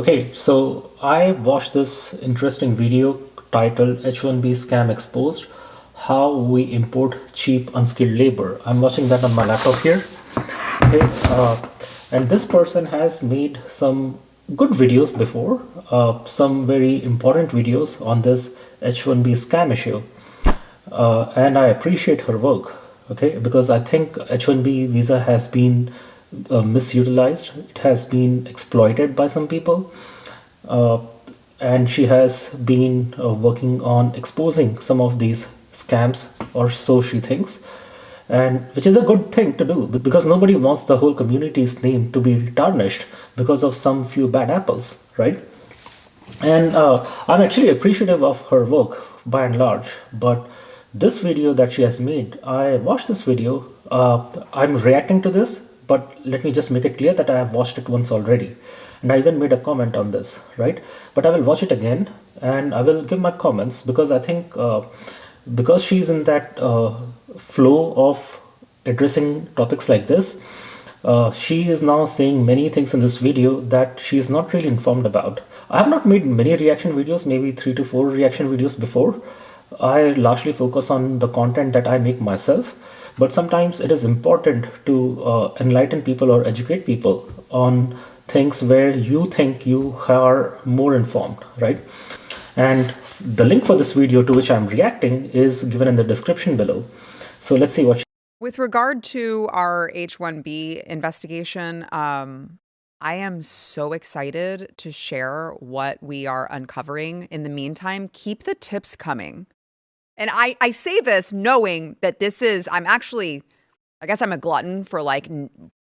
Okay, so I watched this interesting video titled H-1B Scam Exposed, How We Import Cheap Unskilled Labor. I'm watching that on my laptop here. Okay, and this person has made some good videos before, some very important videos on this H-1B scam issue. And I appreciate her work, okay, because I think H-1B visa has been misutilized. It has been exploited by some people, uh, and she has been working on exposing some of these scams, or so she thinks, and which is a good thing to do because nobody wants the whole community's name to be tarnished because of some few bad apples, right? And I'm actually appreciative of her work by and large. But this video that she has made, I watched this video. I'm reacting to this, but let me just make it clear that I have watched it once already. And I even made a comment on this, right? But I will watch it again and I will give my comments because I think because she's in that flow of addressing topics like this, she is now saying many things in this video that she is not really informed about. I have not made many reaction videos, maybe 3 to 4 reaction videos before. I largely focus on the content that I make myself, but sometimes it is important to enlighten people or educate people on things where you think you are more informed, right? And the link for this video to which I'm reacting is given in the description below. So let's see what With regard to our H-1B investigation, I am so excited to share what we are uncovering. In the meantime, keep the tips coming. And I say this knowing that I guess I'm a glutton for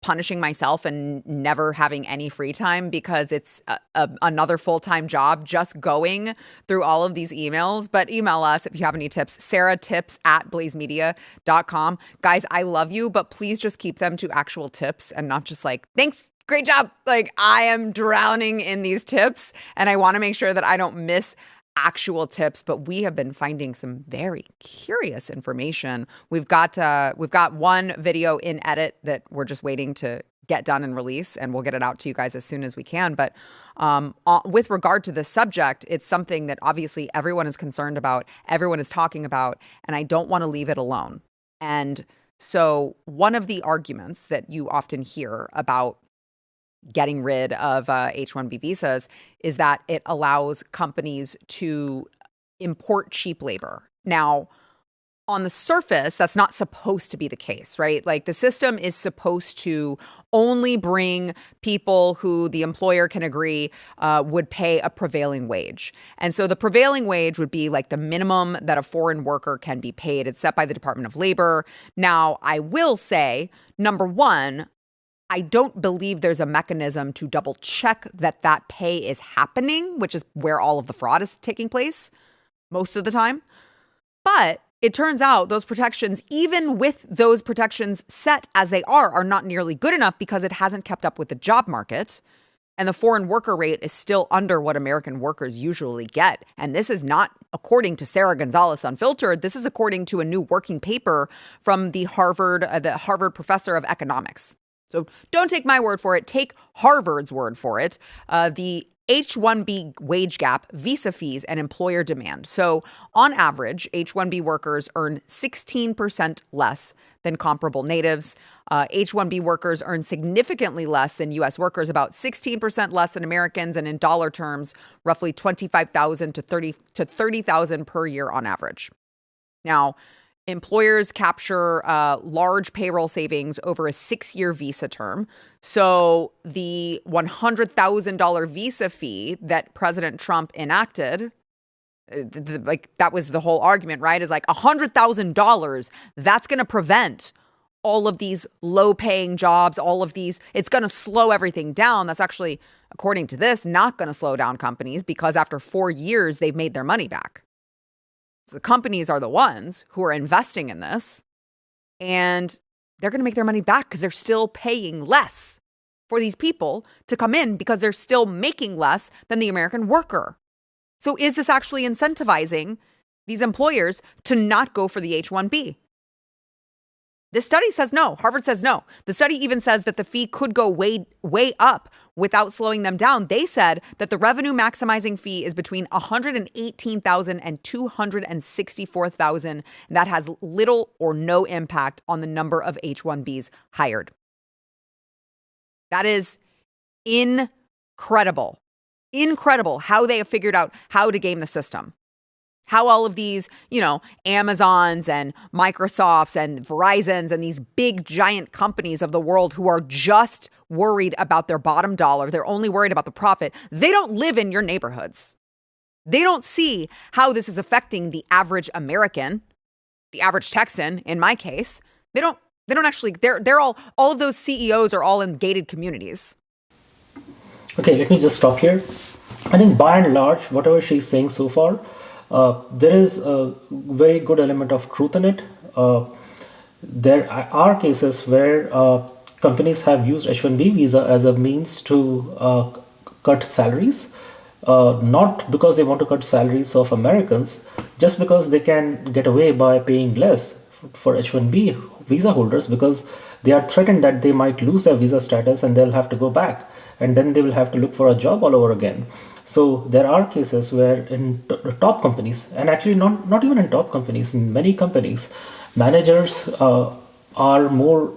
punishing myself and never having any free time because it's another full-time job just going through all of these emails. But email us if you have any tips. saratips@blazemedia.com. Guys, I love you, but please just keep them to actual tips and not just thanks, great job. I am drowning in these tips and I want to make sure that I don't miss actual tips, but we have been finding some very curious information. We've got one video in edit that we're just waiting to get done and release, and we'll get it out to you guys as soon as we can. But with regard to this subject, it's something that obviously everyone is concerned about, everyone is talking about, and I don't want to leave it alone. And so one of the arguments that you often hear about getting rid of H-1B visas is that it allows companies to import cheap labor. Now, on the surface, that's not supposed to be the case, right? The system is supposed to only bring people who the employer can agree would pay a prevailing wage. And so the prevailing wage would be the minimum that a foreign worker can be paid. It's set by the Department of Labor. Now, I will say, number one, I don't believe there's a mechanism to double check that pay is happening, which is where all of the fraud is taking place most of the time. But it turns out those protections, even with those protections set as they are not nearly good enough because it hasn't kept up with the job market. And the foreign worker rate is still under what American workers usually get. And this is not according to Sara Gonzales Unfiltered. This is according to a new working paper from the Harvard professor of economics. So don't take my word for it. Take Harvard's word for it. The H-1B wage gap, visa fees, and employer demand. So on average, H-1B workers earn 16% less than comparable natives. H-1B workers earn significantly less than U.S. workers, about 16% less than Americans, and in dollar terms, roughly $25,000 to $30,000 per year on average. Now, employers capture large payroll savings over a 6-year visa term. So the $100,000 visa fee that President Trump enacted, that was the whole argument, right? Is $100,000. That's going to prevent all of these low-paying jobs, all of these. It's going to slow everything down. That's actually, according to this, not going to slow down companies because after 4 years, they've made their money back. So the companies are the ones who are investing in this, and they're going to make their money back because they're still paying less for these people to come in because they're still making less than the American worker. So is this actually incentivizing these employers to not go for the H-1B? This study says no. Harvard says no. The study even says that the fee could go way, way up without slowing them down. They said that the revenue maximizing fee is between $118,000 and $264,000. And that has little or no impact on the number of H-1Bs hired. That is incredible. Incredible how they have figured out how to game the system. How all of these, Amazons and Microsofts and Verizons and these big giant companies of the world who are just worried about their bottom dollar, they're only worried about the profit. They don't live in your neighborhoods. They don't see how this is affecting the average American, the average Texan, in my case. They don't actually, they're all of those CEOs are all in gated communities. Okay, let me just stop here. I think by and large, whatever she's saying so far, there is a very good element of truth in it. There are cases where companies have used H-1B visa as a means to cut salaries, not because they want to cut salaries of Americans, just because they can get away by paying less for H-1B visa holders, because they are threatened that they might lose their visa status and they'll have to go back, and then they will have to look for a job all over again. So there are cases where in top companies, and actually not even in top companies, in many companies, managers are more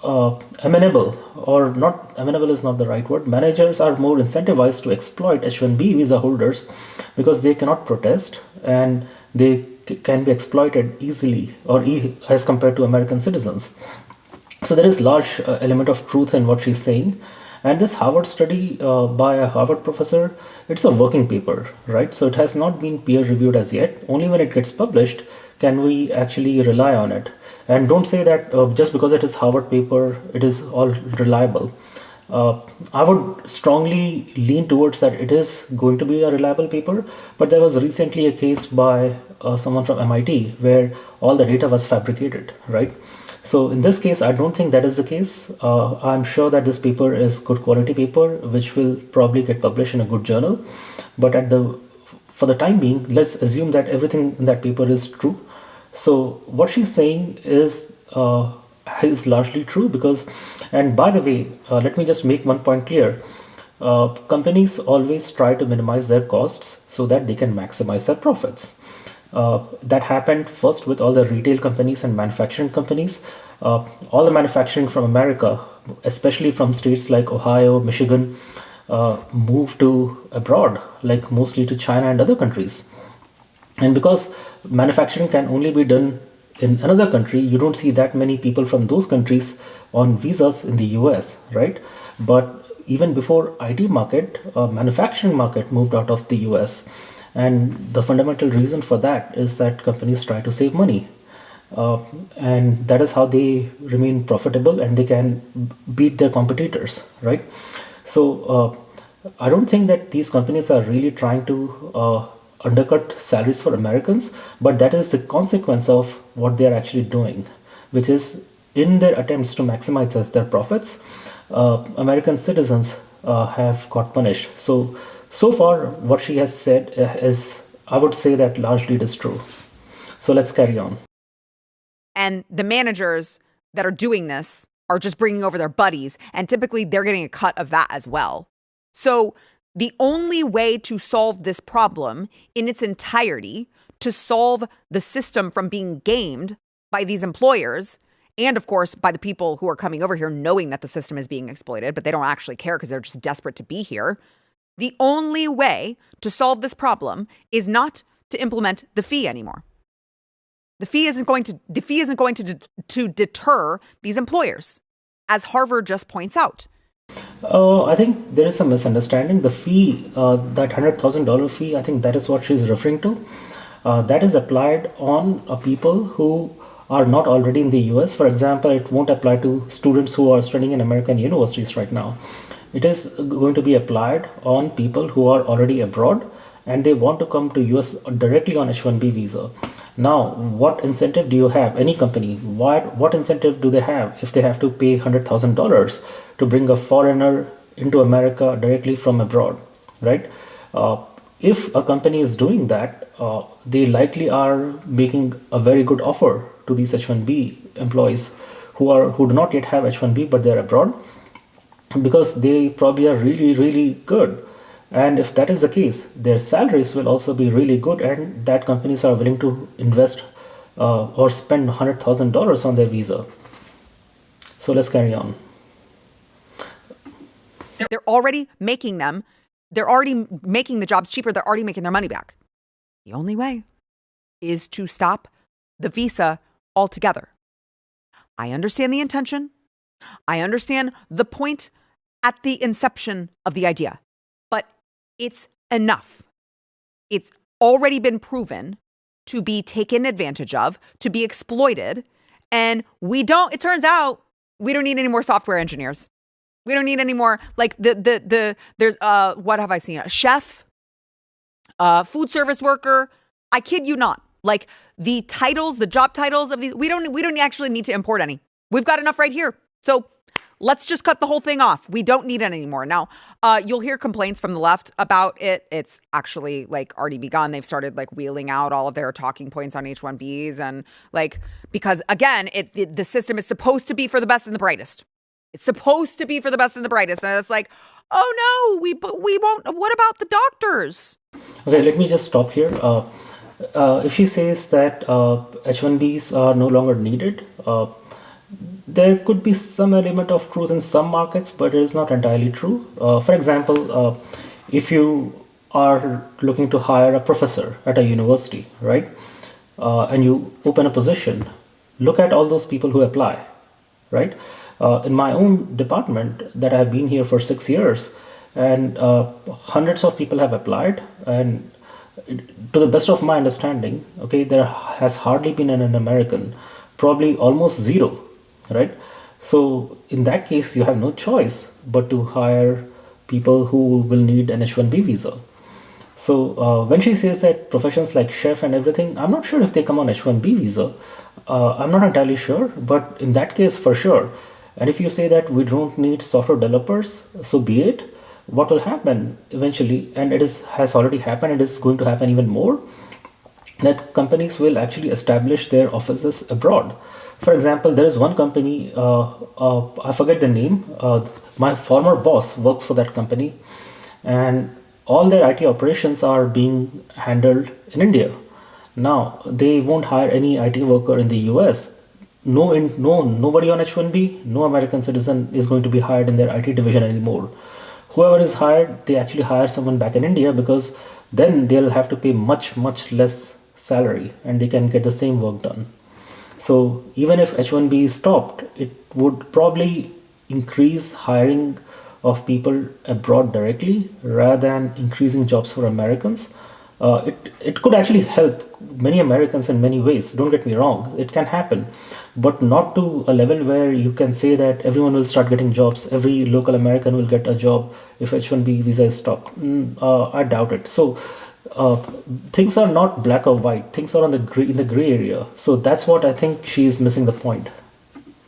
amenable, or not amenable is not the right word. Managers are more incentivized to exploit H-1B visa holders because they cannot protest and they can be exploited easily as compared to American citizens. So there is large element of truth in what she's saying. And this Harvard study by a Harvard professor, it's a working paper, right? So it has not been peer reviewed as yet. Only when it gets published can we actually rely on it. And don't say that just because it is Harvard paper, it is all reliable. I would strongly lean towards that it is going to be a reliable paper, but there was recently a case by someone from MIT where all the data was fabricated, right? So in this case, I don't think that is the case. I'm sure that this paper is good quality paper, which will probably get published in a good journal. But for the time being, let's assume that everything in that paper is true. So what she's saying is largely true because, and by the way, let me just make one point clear. Companies always try to minimize their costs so that they can maximize their profits. That happened first with all the retail companies and manufacturing companies. All the manufacturing from America, especially from states like Ohio, Michigan, moved to abroad, like mostly to China and other countries. And because manufacturing can only be done in another country, you don't see that many people from those countries on visas in the US, right? But even before IT market, manufacturing market moved out of the US. And the fundamental reason for that is that companies try to save money. And that is how they remain profitable and they can beat their competitors, right? So I don't think that these companies are really trying to undercut salaries for Americans, but that is the consequence of what they are actually doing, which is in their attempts to maximize their profits, American citizens have got punished. So far, what she has said is, I would say that largely it is true. So let's carry on. And the managers that are doing this are just bringing over their buddies, and typically they're getting a cut of that as well. So the only way to solve this problem in its entirety, to solve the system from being gamed by these employers, and of course, by the people who are coming over here knowing that the system is being exploited, but they don't actually care because they're just desperate to be here. The only way to solve this problem is not to implement the fee anymore. The fee isn't going to deter these employers, as Harvard just points out. I think there is some misunderstanding. The fee, that $100,000 fee, I think that is what she's referring to. That is applied on people who are not already in the US. For example, it won't apply to students who are studying in American universities right now. It is going to be applied on people who are already abroad and they want to come to US directly on H-1B visa. Now, what incentive do you have? Any company, what incentive do they have if they have to pay $100,000 to bring a foreigner into America directly from abroad, right? If a company is doing that, they likely are making a very good offer to these H-1B employees who do not yet have H-1B but they're abroad, because they probably are really, really good. And if that is the case, their salaries will also be really good, and that companies are willing to invest or spend $100,000 on their visa. So let's carry on. They're already making them. They're already making the jobs cheaper. They're already making their money back. The only way is to stop the visa altogether. I understand the intention. I understand the point at the inception of the idea, but it's enough. It's already been proven to be taken advantage of, to be exploited. And it turns out we don't need any more software engineers. We don't need any more, like there's, what have I seen? A chef, food service worker. I kid you not. Like the titles, the job titles of these, we don't actually need to import any. We've got enough right here. So let's just cut the whole thing off. We don't need it anymore. Now, you'll hear complaints from the left about it. It's actually like already begun. They've started like wheeling out all of their talking points on H-1Bs, and like, because again, the system is supposed to be for the best and the brightest. It's supposed to be for the best and the brightest. And it's like, oh no, we won't. What about the doctors? Okay, let me just stop here. If she says that H-1Bs are no longer needed, there could be some element of truth in some markets, but it is not entirely true. For example, if you are looking to hire a professor at a university, right, and you open a position, look at all those people who apply, right? In my own department that I have been here for 6 years, and hundreds of people have applied, and to the best of my understanding, okay, there has hardly been an American, probably almost zero, right? So in that case, you have no choice but to hire people who will need an H-1B visa. So when she says that professions like chef and everything, I'm not sure if they come on H-1B visa. I'm not entirely sure, but in that case, for sure. And if you say that we don't need software developers, so be it. What will happen eventually, and has already happened, it is going to happen even more, that companies will actually establish their offices abroad. For example, there is one company, I forget the name, my former boss works for that company, and all their IT operations are being handled in India. Now, they won't hire any IT worker in the US. Nobody on H-1B, no American citizen is going to be hired in their IT division anymore. Whoever is hired, they actually hire someone back in India, because then they'll have to pay much, much less salary and they can get the same work done. So even if H-1B is stopped, it would probably increase hiring of people abroad directly rather than increasing jobs for Americans. It could actually help many Americans in many ways. Don't get me wrong, it can happen, but not to a level where you can say that everyone will start getting jobs. Every local American will get a job if H-1B visa is stopped. I doubt it. So things are not black or white. Things are in the gray area. So that's what I think she is missing the point.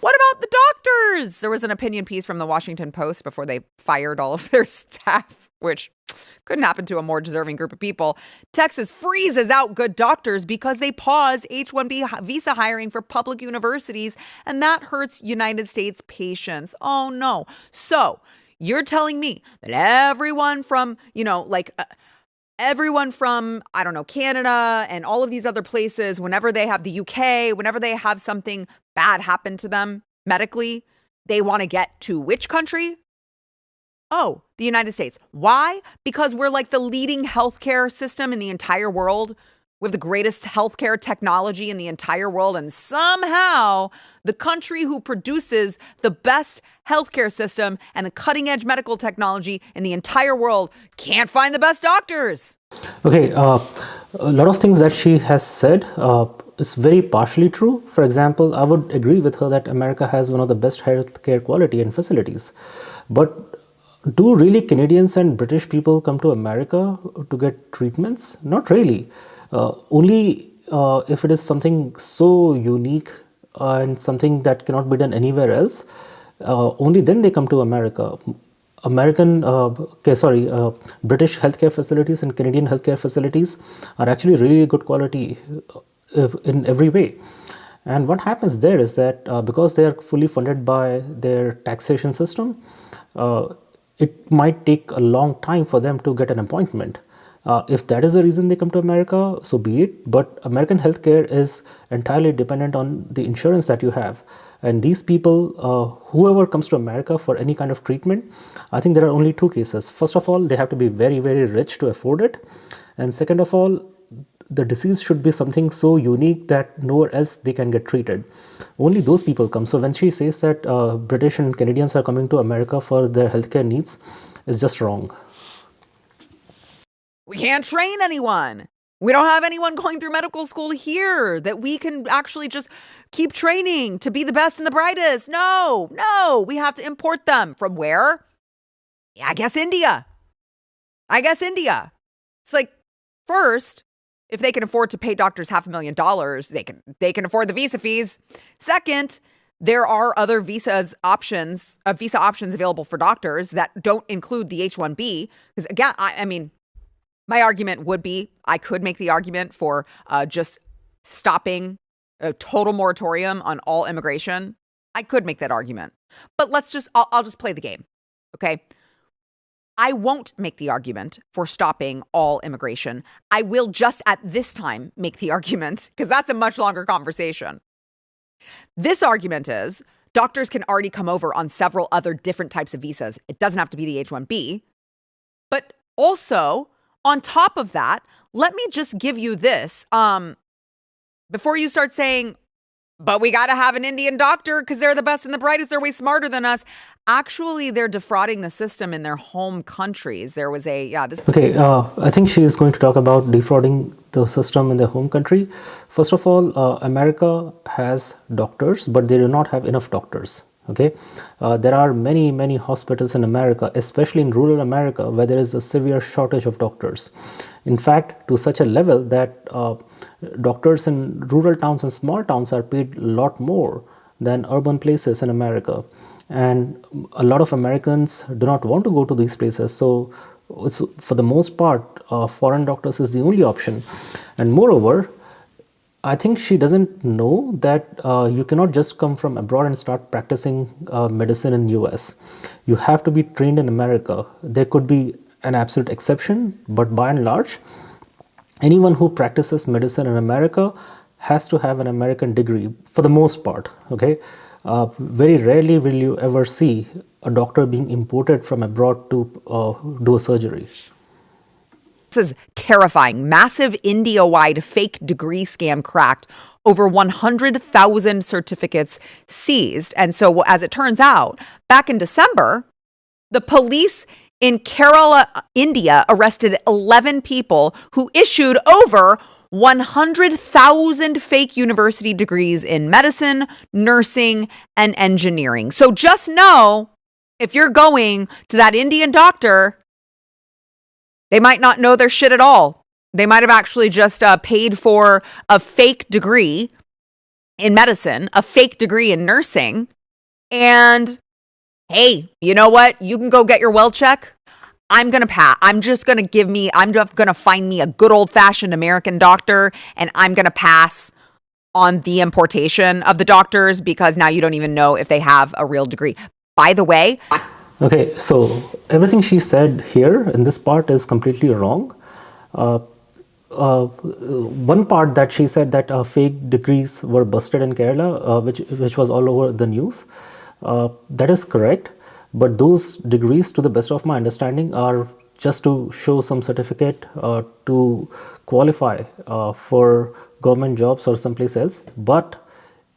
What about the doctors? There was an opinion piece from the Washington Post before they fired all of their staff, which couldn't happen to a more deserving group of people. Texas freezes out good doctors because they paused H-1B visa hiring for public universities, and that hurts United States patients. Oh no. So you're telling me that everyone from, everyone from, I don't know, Canada and all of these other places, whenever they have the UK, whenever they have something bad happen to them medically, they want to get to which country? Oh, the United States. Why? Because we're like the leading healthcare system in the entire world. We have the greatest healthcare technology in the entire world. And somehow the country who produces the best healthcare system and the cutting edge medical technology in the entire world can't find the best doctors. Okay, a lot of things that she has said is very partially true. For example, I would agree with her that America has one of the best healthcare quality and facilities. But do really Canadians and British people come to America to get treatments? Not really. Only if it is something so unique and something that cannot be done anywhere else, only then they come to America. British healthcare facilities and Canadian healthcare facilities are actually really good quality in every way. And what happens there is that because they are fully funded by their taxation system, uh, it might take a long time for them to get an appointment. If that is the reason they come to America, so be it. But American healthcare is entirely dependent on the insurance that you have. And these people, whoever comes to America for any kind of treatment, I think there are only two cases. First of all, they have to be very, very rich to afford it. And second of all, the disease should be something so unique that nowhere else they can get treated. Only those people come. So when she says that British and Canadians are coming to America for their healthcare needs, it's just wrong. We can't train anyone. We don't have anyone going through medical school here that we can actually just keep training to be the best and the brightest. No, we have to import them. From where? I guess India. It's like, first, if they can afford to pay doctors $500,000, they can afford the visa fees. Second, there are other visa options available for doctors that don't include the H-1B. Because again, I mean, my argument would be, I could make the argument for just stopping a total moratorium on all immigration. I could make that argument, but I'll just play the game. Okay. I won't make the argument for stopping all immigration. I will just at this time make the argument, because that's a much longer conversation. This argument is doctors can already come over on several other different types of visas. It doesn't have to be the H-1B, but also, on top of that, let me just give you this. Before you start saying, but we got to have an Indian doctor because they're the best and the brightest, they're way smarter than us. Actually, they're defrauding the system in their home countries. There was Okay, I think she is going to talk about defrauding the system in their home country. First of all, America has doctors, but they do not have enough doctors. Okay, there are many hospitals in America, especially in rural America, where there is a severe shortage of doctors. In fact, to such a level that doctors in rural towns and small towns are paid a lot more than urban places in America. And a lot of Americans do not want to go to these places. So it's, for the most part, foreign doctors is the only option. And moreover, I think she doesn't know that you cannot just come from abroad and start practicing medicine in US. You have to be trained in America. There could be an absolute exception, but by and large, anyone who practices medicine in America has to have an American degree for the most part. Okay, very rarely will you ever see a doctor being imported from abroad to do a surgery. This is terrifying. Massive India-wide fake degree scam cracked. Over 100,000 certificates seized. And so, as it turns out, back in December, the police in Kerala, India, arrested 11 people who issued over 100,000 fake university degrees in medicine, nursing, and engineering. So just know, if you're going to that Indian doctor, they might not know their shit at all. They might have actually just paid for a fake degree in medicine, a fake degree in nursing. And hey, you know what? You can go get your well check. I'm going to pass. I'm going to find me a good old fashioned American doctor, and I'm going to pass on the importation of the doctors, because now you don't even know if they have a real degree. By the way. Okay, so everything she said here in this part is completely wrong. One part that she said that fake degrees were busted in Kerala, which was all over the news, that is correct. But those degrees, to the best of my understanding, are just to show some certificate to qualify for government jobs or someplace else. But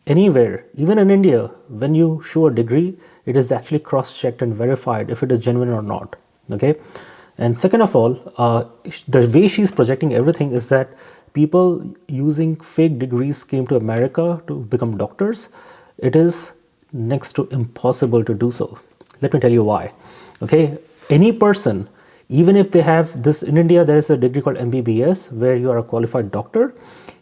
anywhere, even in India, when you show a degree, it is actually cross-checked and verified if it is genuine or not. Okay. And second of all, the way she's projecting everything is that people using fake degrees came to America to become doctors. It is next to impossible to do so. Let me tell you why. Okay, any person, even if they have this, in India there is a degree called MBBS where you are a qualified doctor.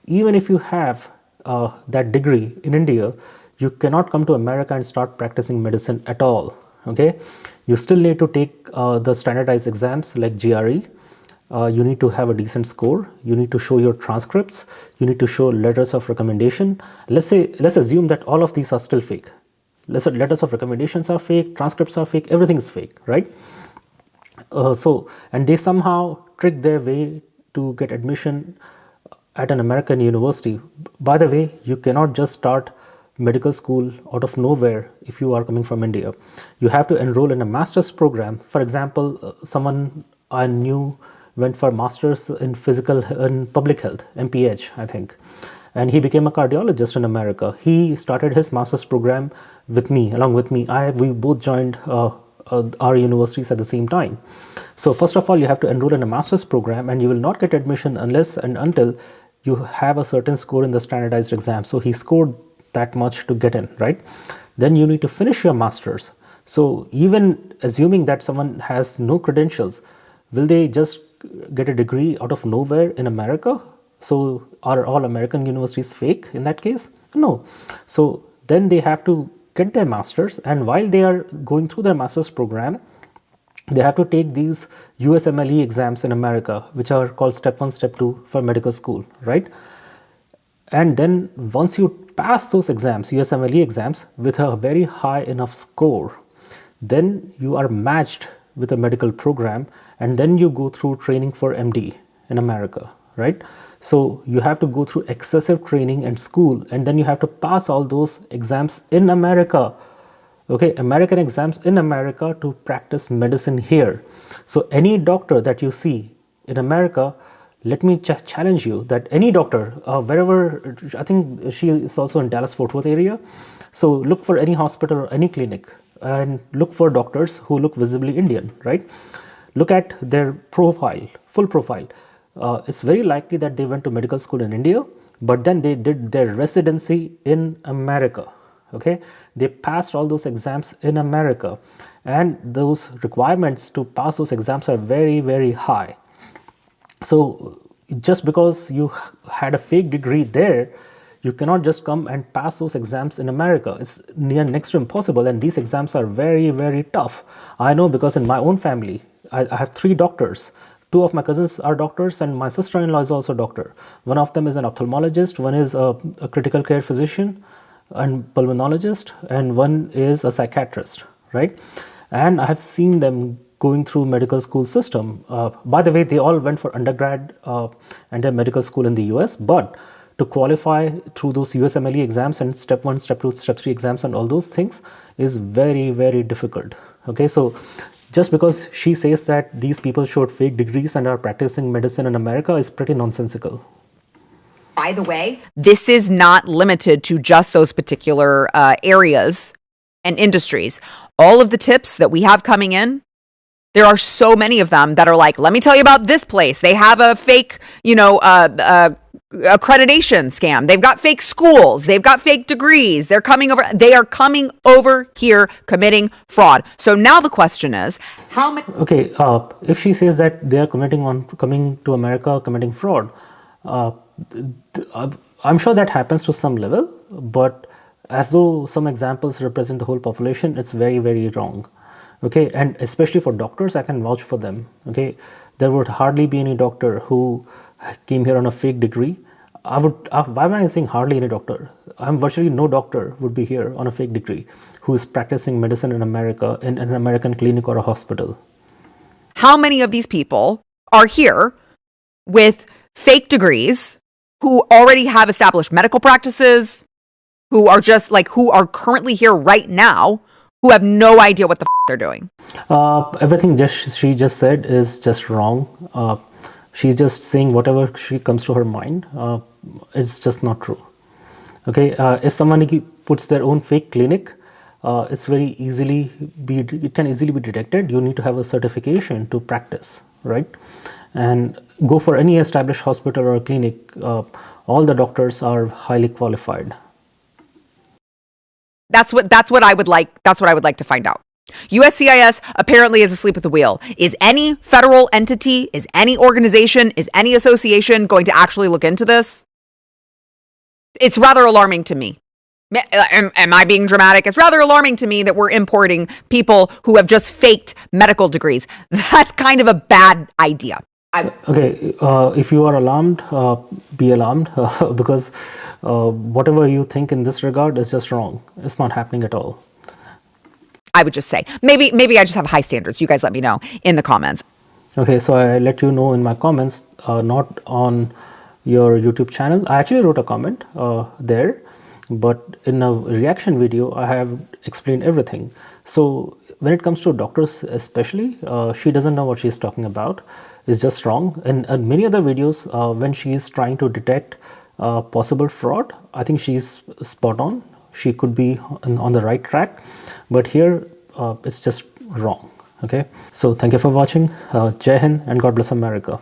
Even if you have that degree in India, you cannot come to America and start practicing medicine at all. Okay, you still need to take the standardized exams like GRE. You need to have a decent score. You need to show your transcripts. You need to show letters of recommendation. Let's assume that all of these are still fake. Let's say letters of recommendations are fake, transcripts are fake, everything is fake, right? And they somehow trick their way to get admission at an American university. By the way, you cannot just start medical school out of nowhere if you are coming from India. You have to enroll in a master's program. For example, someone I knew went for masters in public health, MPH, I think, and he became a cardiologist in America. He started his master's program with me, along with me. We both joined our universities at the same time. So first of all, you have to enroll in a master's program, and you will not get admission unless and until you have a certain score in the standardized exam. So he scored that much to get in, right? Then you need to finish your master's. So even assuming that someone has no credentials, will they just get a degree out of nowhere in America? So are all American universities fake in that case? No. So then they have to get their master's, and while they are going through their master's program, they have to take these USMLE exams in America, which are called step 1, step 2 for medical school, right? And then once you pass those exams, USMLE exams, with a very high enough score, then you are matched with a medical program, and then you go through training for MD in America, right? So you have to go through excessive training and school, and then you have to pass all those exams in America. Okay, American exams in America to practice medicine here. So any doctor that you see in America, let me challenge you that any doctor, wherever, I think she is also in Dallas-Fort Worth area. So look for any hospital or any clinic and look for doctors who look visibly Indian, right? Look at their profile, full profile. It's very likely that they went to medical school in India, but then they did their residency in America. Okay, they passed all those exams in America, and those requirements to pass those exams are very, very high. So just because you had a fake degree there, you cannot just come and pass those exams in America. It's next to impossible, and these exams are very, very tough. I know because in my own family, I have 3 doctors. 2 of my cousins are doctors, and my sister-in-law is also a doctor. One of them is an ophthalmologist, one is a critical care physician and pulmonologist, and one is a psychiatrist, right? And I have seen them going through medical school system. By the way, they all went for undergrad and their medical school in the US, but to qualify through those USMLE exams and step 1, step 2, step 3 exams and all those things is very, very difficult. Okay, so just because she says that these people showed fake degrees and are practicing medicine in America is pretty nonsensical. By the way, this is not limited to just those particular areas and industries. All of the tips that we have coming in, there are so many of them that are like, let me tell you about this place. They have a fake, accreditation scam. They've got fake schools. They've got fake degrees. They are coming over here committing fraud. So now the question is, how many? Okay, if she says that they are coming to America committing fraud, I'm sure that happens to some level, but as though some examples represent the whole population, it's very, very wrong. Okay, and especially for doctors, I can vouch for them. Okay, there would hardly be any doctor who came here on a fake degree. Why am I saying hardly any doctor? Virtually no doctor would be here on a fake degree who is practicing medicine in America in an American clinic or a hospital. How many of these people are here with fake degrees, who already have established medical practices, who are currently here right now, who have no idea what the they're doing? Everything she just said is just wrong. She's just saying whatever she comes to her mind. It's just not true. Okay, if someone puts their own fake clinic, it can easily be detected. You need to have a certification to practice, right? And go for any established hospital or clinic. All the doctors are highly qualified. That's what I would like to find out. USCIS apparently is asleep at the wheel. Is any federal entity, is any organization, is any association going to actually look into this? It's rather alarming to me. Am I being dramatic? It's rather alarming to me that we're importing people who have just faked medical degrees. That's kind of a bad idea. Okay, if you are alarmed, be alarmed because whatever you think in this regard is just wrong. It's not happening at all. I would just say maybe I just have high standards. You guys let me know in the comments. Okay, so I let you know in my comments, not on your YouTube channel. I actually wrote a comment there, but in a reaction video, I have explained everything. So when it comes to doctors, especially, she doesn't know what she's talking about. It's just wrong. And many other videos, when she's trying to detect possible fraud, I think she's spot on. She could be on the right track, but here it's just wrong. Okay, so thank you for watching. Jai Hind and God bless America.